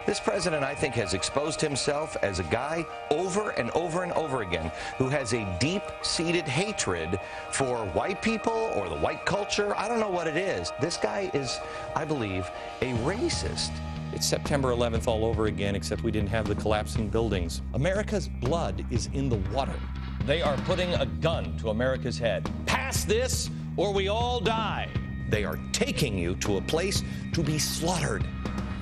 This president, I think, has exposed himself as a guy over and over and over again who has a deep-seated hatred for white people or the white culture. I don't know what it is. This guy is, I believe, a racist. It's September 11th all over again, except we didn't have the collapsing buildings. America's blood is in the water. They are putting a gun to America's head. Pass this, or we all die. They are taking you to a place to be slaughtered.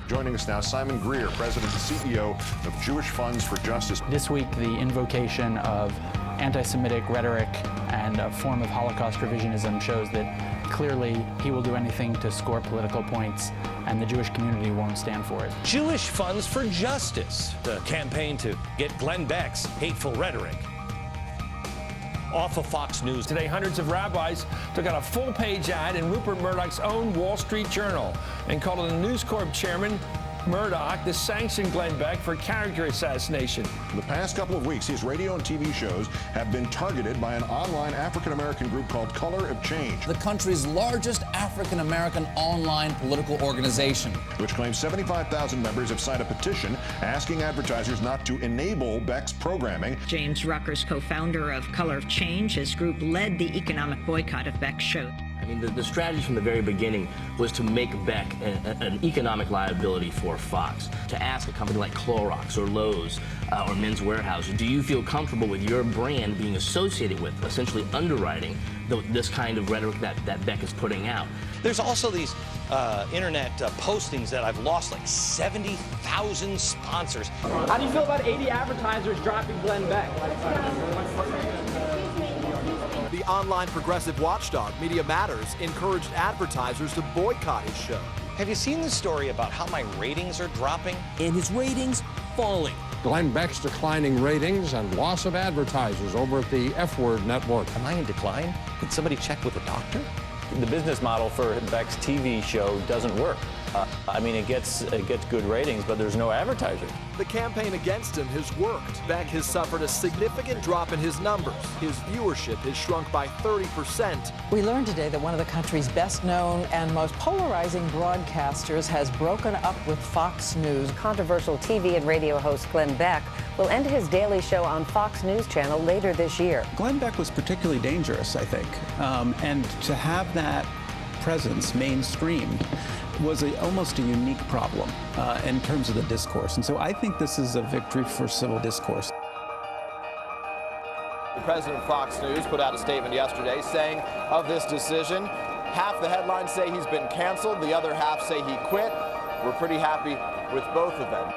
Joining us now, Simon Greer, President and CEO of Jewish Funds for Justice. This week, the invocation of anti-Semitic rhetoric and a form of Holocaust revisionism shows that clearly he will do anything to score political points, and the Jewish community won't stand for it. Jewish Funds for Justice, the campaign to get Glenn Beck's hateful rhetoric off of Fox News. Today, hundreds of rabbis took out a full-page ad in Rupert Murdoch's own Wall Street Journal and called on the News Corp chairman, Murdoch, to sanction Glenn Beck for character assassination. In the past couple of weeks, his radio and TV shows have been targeted by an online African-American group called ColorOfChange, the country's largest African-American online political organization, which claims 75,000 members have signed a petition asking advertisers not to enable Beck's programming. James Rucker's co-founder of ColorOfChange, his group led the economic boycott of Beck's show. I mean, the strategy from the very beginning was to make Beck an economic liability for Fox. To ask a company like Clorox or Lowe's or Men's Warehouse, do you feel comfortable with your brand being associated with essentially underwriting this kind of rhetoric that Beck is putting out? There's also these internet postings that I've lost like 70,000 sponsors. How do you feel about 80 advertisers dropping Glenn Beck? The online progressive watchdog, Media Matters, encouraged advertisers to boycott his show. Have you seen the story about how my ratings are dropping? and his ratings falling. Glenn Beck's declining ratings and loss of advertisers over at the F-Word Network. Am I in decline? Can somebody check with a doctor? The business model for Beck's TV show doesn't work. I mean, it gets good ratings, but there's no advertisers. The campaign against him has worked. Beck has suffered a significant drop in his numbers. His viewership has shrunk by 30%. We learned today that one of the country's best-known and most polarizing broadcasters has broken up with Fox News. Controversial TV and radio host Glenn Beck will end his daily show on Fox News Channel later this year. Glenn Beck was particularly dangerous, I think, and to have that presence mainstream was almost a unique problem in terms of the discourse. And so I think this is a victory for civil discourse. The president of Fox News put out a statement yesterday saying of this decision, half the headlines say he's been canceled, the other half say he quit. We're pretty happy with both of them.